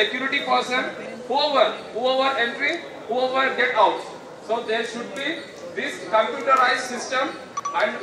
security person, whoever entry, whoever get out. So there should be this computerized system. And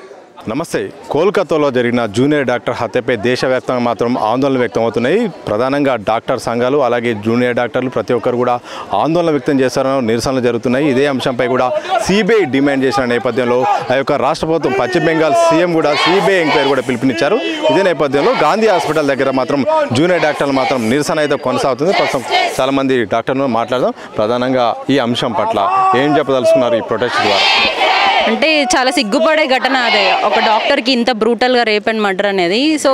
నమస్తే. కోల్కతాలో జరిగిన junior doctor హత్యపై దేశవ్యాప్తంగా మాత్రం ఆందోళన వ్యక్తమవుతున్నాయి. ప్రధానంగా డాక్టర్ సంఘాలు అలాగే జూనియర్ డాక్టర్లు ప్రతి ఒక్కరు కూడా ఆందోళన వ్యక్తం చేస్తారని నిరసనలు జరుగుతున్నాయి. ఇదే అంశంపై కూడా సిబిఐ డిమాండ్ చేసిన నేపథ్యంలో ఆ యొక్క రాష్ట్ర ప్రభుత్వం పశ్చిమ బెంగాల్ సీఎం కూడా సిబిఐ ఎంక్వైరీ కూడా పిలుపునిచ్చారు. ఇదే నేపథ్యంలో గాంధీ హాస్పిటల్ దగ్గర మాత్రం జూనియర్ డాక్టర్లు మాత్రం నిరసన అయితే కొనసాగుతుంది. ప్రస్తుతం చాలామంది డాక్టర్లు మాట్లాడదాం. ప్రధానంగా ఈ అంశం పట్ల ఏం చెప్పదలుచుకున్నారు ఈ ప్రొటెస్ట్ ద్వారా? అంటే చాలా సిగ్గుపడే ఘటన అదే, ఒక డాక్టర్కి ఇంత బ్రూటల్గా రేప్ అండ్ మర్డర్ అనేది. సో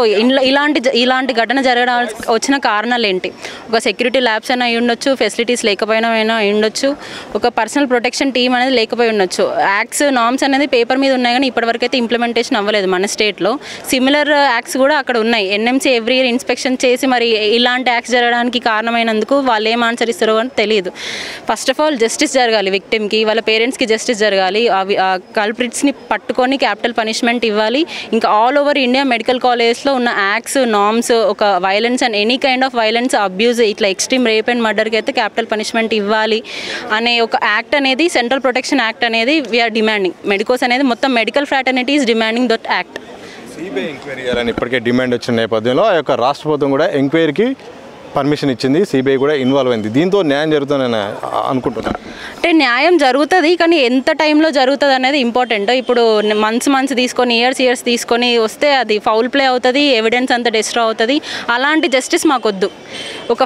ఇలాంటి ఘటన జరగడానికి వచ్చిన కారణాలు ఏంటి? ఒక సెక్యూరిటీ ల్యాబ్స్ అయినా అయి ఉండొచ్చు, ఫెసిలిటీస్ లేకపోయినా అయి ఉండొచ్చు, ఒక పర్సనల్ ప్రొటెక్షన్ టీమ్ అనేది లేకపోయి ఉండొచ్చు. యాక్ట్స్ నామ్స్ అనేది పేపర్ మీద ఉన్నాయి కానీ ఇప్పటివరకు అయితే ఇంప్లిమెంటేషన్ అవ్వలేదు మన స్టేట్లో. సిమిలర్ యాక్ట్స్ కూడా అక్కడ ఉన్నాయి. ఎన్ఎంసీ ఎవ్రీ ఇయర్ ఇన్స్పెక్షన్ చేసి మరి ఇలాంటి యాక్ట్స్ జరగడానికి కారణమైనందుకు వాళ్ళు ఏం ఆన్సర్ ఇస్తారో అని తెలియదు. ఫస్ట్ ఆఫ్ ఆల్ జస్టిస్ జరగాలి, విక్టిమ్కి వాళ్ళ పేరెంట్స్కి జస్టిస్ జరగాలి. కల్ప్రిట్స్ని పట్టుకొని క్యాపిటల్ పనిష్మెంట్ ఇవ్వాలి. ఇంకా ఆల్ ఓవర్ ఇండియా మెడికల్ కాలేజెస్లో ఉన్న యాక్ట్స్ నామ్స్, ఒక violence and any kind of violence abuse ఇట్లా ఎక్స్ట్రీమ్ రేప్ అండ్ మర్డర్కి అయితే క్యాపిటల్ పనిష్మెంట్ ఇవ్వాలి అనే ఒక యాక్ట్ అనేది, సెంట్రల్ ప్రొటెక్షన్ యాక్ట్ అనేది వీఆర్ డిమాండింగ్. మెడికోస్ అనేది మొత్తం medical fraternity is demanding that act. CBI enquiry చేయాలని ఇప్పటికే డిమాండ్ వచ్చిన నేపథ్యంలో ఆ యొక్క రాష్ట్ర ప్రభుత్వం కూడా ఎంక్వైరీకి పర్మిషన్ ఇచ్చింది. సిబిఐ కూడా ఇన్వాల్వ్ అయింది. దీంతో న్యాయం జరుగుతుందని అనుకుంటున్నాను. అంటే న్యాయం జరుగుతుంది కానీ ఎంత టైంలో జరుగుతుంది అనేది ఇంపార్టెంట్. ఇప్పుడు మంత్స్ తీసుకొని ఇయర్స్ తీసుకొని వస్తే అది ఫౌల్ ప్లే అవుతుంది, ఎవిడెన్స్ అంతా డిస్ట్రాయ్ అవుతుంది. అలాంటి జస్టిస్ మాకొద్దు. ఒక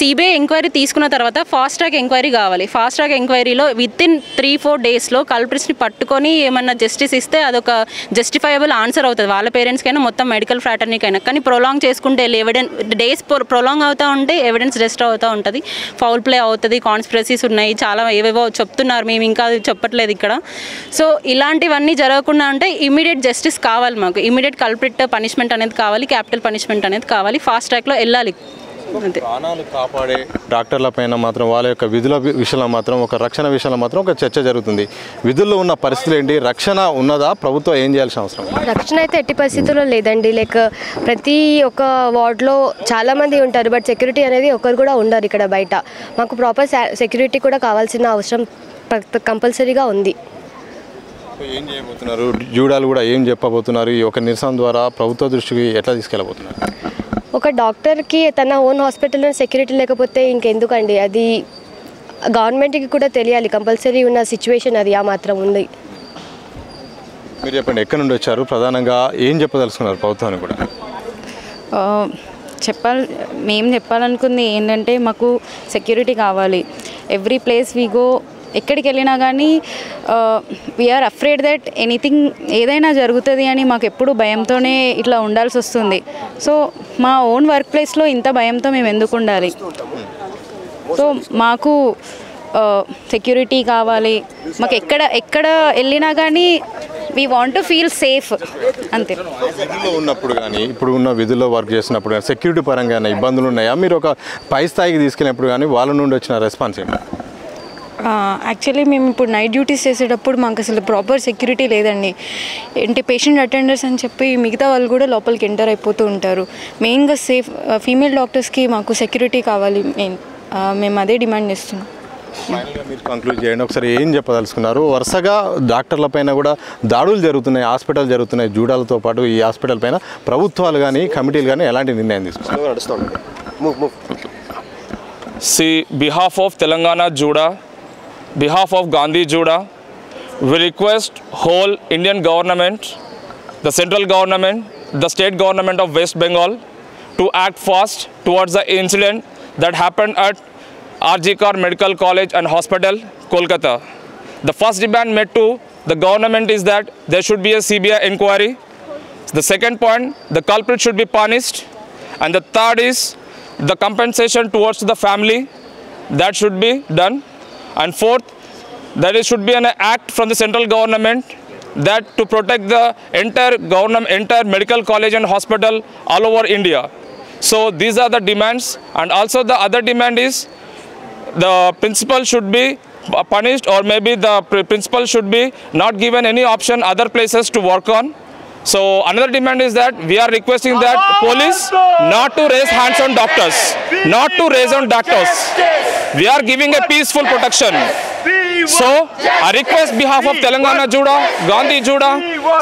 సిబిఐ ఎంక్వైరీ తీసుకున్న తర్వాత ఫాస్ట్ ట్రాక్ ఎంక్వైరీ కావాలి. ఫాస్ట్ ట్రాక్ ఎంక్వైరీలో వితిన్ 3-4 డేస్లో కల్ప్రిట్స్ని పట్టుకొని ఏమన్నా జస్టిస్ ఇస్తే అదొక జస్టిఫైయబుల్ ఆన్సర్ అవుతుంది వాళ్ళ పేరెంట్స్కైనా మొత్తం మెడికల్ ఫ్రాటర్నీకైనా. కానీ ప్రొలాంగ్ చేసుకుంటే ఎవిడెన్స్ డేస్ ప్రొలాంగ్ అవుతూ ఉంటే ఎవిడెన్స్ డిస్ట్రాయ్ అవుతూ ఉంటుంది, ఫౌల్ ప్లే అవుతుంది, కాన్స్పిరసీస్ ఉన్నాయి, చాలా ఏవేవో చెప్తున్నారు, మేము ఇంకా చెప్పట్లేదు ఇక్కడ. సో ఇలాంటివన్నీ జరగకుండా అంటే ఇమీడియట్ జస్టిస్ కావాలి మాకు. ఇమీడియట్ కల్ప్రిట్ పనిష్మెంట్ అనేది కావాలి, క్యాపిటల్ పనిష్మెంట్ అనేది కావాలి. ఫాస్ట్ ట్రాక్లో వెళ్ళాలి. ప్రాణాలు కాపాడే డాక్టర్ల పైన మాత్రం వాళ్ళ యొక్క విధుల విషయంలో మాత్రం ఒక రక్షణ విషయంలో మాత్రం ఒక చర్చ జరుగుతుంది. విధుల్లో ఉన్న పరిస్థితులు ఏంటి? రక్షణ ఉన్నదా? ప్రభుత్వం ఏం చేయాల్సిన అవసరం? రక్షణ అయితే ఎట్టి పరిస్థితుల్లో లేదండి. లైక్ ప్రతి ఒక్క వార్డ్లో చాలామంది ఉంటారు, బట్ సెక్యూరిటీ అనేది ఒకరు కూడా ఉండరు ఇక్కడ బయట. మాకు ప్రాపర్ సెక్యూరిటీ కూడా కావాల్సిన అవసరం కంపల్సరీగా ఉంది. ఏం చేయబోతున్నారు? జూడాలు కూడా ఏం చెప్పబోతున్నారు? ఈ ఒక నిరసన ద్వారా ప్రభుత్వ దృష్టికి ఎట్లా తీసుకెళ్ళబోతున్నారు? ఒక డాక్టర్కి తన ఓన్ హాస్పిటల్లో సెక్యూరిటీ లేకపోతే ఇంకెందుకండి? అది గవర్నమెంట్కి కూడా తెలియాలి. కంపల్సరీ ఉన్న సిచ్యువేషన్ అది ఆ మాత్రం ఉంది. మీరు చెప్పండి, ఎక్కడి నుండి వచ్చారు? ప్రధానంగా ఏం చెప్పదలుచుకున్నారు ప్రభుత్వాన్ని కూడా? మేము చెప్పాలనుకుంది ఏంటంటే మాకు సెక్యూరిటీ కావాలి. ఎవ్రీ ప్లేస్ వీ గో, ఎక్కడికి వెళ్ళినా కానీ వీఆర్ అఫ్రేడ్ దట్ ఎనీథింగ్ ఏదైనా జరుగుతుంది అని మాకు ఎప్పుడు భయంతోనే ఇట్లా ఉండాల్సి వస్తుంది. సో మా ఓన్ వర్క్ ప్లేస్లో ఇంత భయంతో మేము ఎందుకు ఉండాలి? సో మాకు సెక్యూరిటీ కావాలి. మాకు ఎక్కడ వెళ్ళినా కానీ we want to feel safe, అంతే. విధుల్లో ఉన్నప్పుడు కానీ ఇప్పుడు ఉన్న విధుల్లో వర్క్ చేసినప్పుడు కానీ సెక్యూరిటీ పరంగా ఇబ్బందులు ఉన్నాయా? మీరు ఒక పై స్థాయికి తీసుకెళ్ళినప్పుడు కానీ వాళ్ళ నుండి వచ్చిన రెస్పాన్స్ ఏంటి? యాక్చువల్లీ మేము ఇప్పుడు నైట్ డ్యూటీస్ చేసేటప్పుడు మాకు అసలు ప్రాపర్ సెక్యూరిటీ లేదండి. ఏంటి పేషెంట్ అటెండర్స్ అని చెప్పి మిగతా వాళ్ళు కూడా లోపలికి ఎంటర్ అయిపోతూ ఉంటారు. మెయిన్గా ఫీమేల్ డాక్టర్స్కి మాకు సెక్యూరిటీ కావాలి. మేము అదే డిమాండ్ చేస్తున్నాం. ఫైనల్గా మీరు కంక్లూడ్ చేయండి ఒకసారి, ఏం చెప్పదలుచుకున్నారు? వరుసగా డాక్టర్ల పైన కూడా దాడులు జరుగుతున్నాయి, హాస్పిటల్ జరుగుతున్నాయి. జూడాలతో పాటు ఈ హాస్పిటల్ పైన ప్రభుత్వాలు కానీ కమిటీలు కానీ ఎలాంటి నిర్ణయం తీసుకున్నారు? behalf of Telangana Juda, behalf of Gandhi Juda, we request whole Indian government, the central government, the state government of West Bengal to act fast towards the incident that happened at RG Kar Medical College and Hospital, Kolkata. The first demand made to the government is that there should be a CBI inquiry. The second point, the culprit should be punished. And the third is the compensation towards the family, that should be done. And fourth, that it should be an act from the central government that to protect the entire medical college and hospital all over India. So these are the demands. And also the other demand is the principal should be punished, or maybe the principal should be not given any option other places to work on. So another demand is that we are requesting that police not to raise hands on doctors, not to raise on doctors. We are giving a peaceful protection. So I request behalf of Telangana Juda, Gandhi Juda,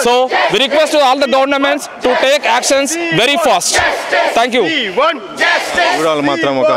so we request to all the governments to take actions very fast. Thank you. వాళ్ళు మాత్రం ఒక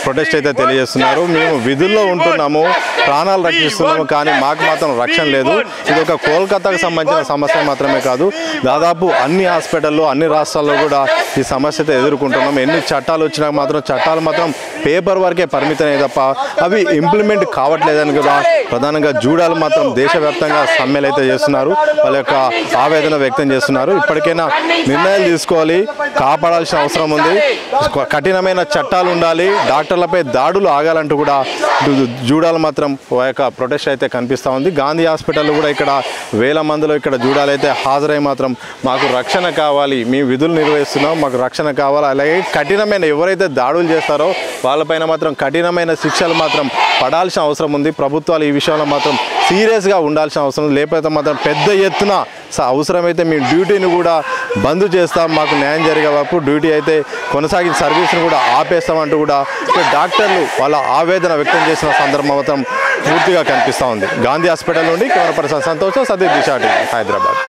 protest అయితే తెలియజేస్తున్నారు. మేము విధుల్లో ఉంటున్నాము, ప్రాణాలు రక్షిస్తున్నాము, కానీ మాకు మాత్రం రక్షణ లేదు. ఇది ఒక కోల్కతాకు సంబంధించిన సమస్య మాత్రమే కాదు, దాదాపు అన్ని హాస్పిటల్లో అన్ని రాష్ట్రాల్లో కూడా ఈ సమస్య అయితే ఎదుర్కొంటున్నాం. ఎన్ని చట్టాలు వచ్చినా మాత్రం చట్టాలు మాత్రం పేపర్ వరకే పరిమితమే తప్ప అవి ఇంప్లిమెంట్ కావట్లేదని కూడా ప్రధానంగా జూడాలు మాత్రం దేశవ్యాప్తంగా సమ్మెలు అయితే చేస్తున్నారు. వాళ్ళ యొక్క ఆవేదన వ్యక్తం చేస్తున్నారు. ఇప్పటికైనా నిర్ణయాలు తీసుకోవాలి, కాపాడాల్సిన అవసరం ఉంది, కఠినమైన చట్టాలు ఉండాలి, డాక్టర్లపై దాడులు ఆగాలంటూ కూడా జూడాలు మాత్రం యొక్క ప్రొటెస్ట్ అయితే కనిపిస్తూ ఉంది. గాంధీ హాస్పిటల్ కూడా ఇక్కడ వేల మందిలో ఇక్కడ జూడాలు అయితే హాజరై మాత్రం మాకు రక్షణ కావాలి, మేము విధులు నిర్వహిస్తున్నాం, మాకు రక్షణ కావాలి, అలాగే కఠినమైన ఎవరైతే దాడులు చేస్తారో వాళ్ళపైన మాత్రం కఠినమైన శిక్షలు మాత్రం పడాల్సిన అవసరం ఉంది. ప్రభుత్వాలు ఈ విషయంలో మాత్రం సీరియస్గా ఉండాల్సిన అవసరం ఉంది. లేకపోతే మాత్రం పెద్ద ఎత్తున అవసరమైతే మేము డ్యూటీని కూడా బంద్ చేస్తాం, మాకు న్యాయం జరిగే వరకు డ్యూటీ అయితే కొనసాగించిన సర్వీస్ని కూడా ఆపేస్తామంటూ కూడా డాక్టర్లు వాళ్ళ ఆవేదన వ్యక్తం చేసిన సందర్భం మాత్రం పూర్తిగా కనిపిస్తూ ఉంది. గాంధీ హాస్పిటల్ నుండి కెమెరా పర్సన్ సంతోష్, సతీష్ దిశ, హైదరాబాద్.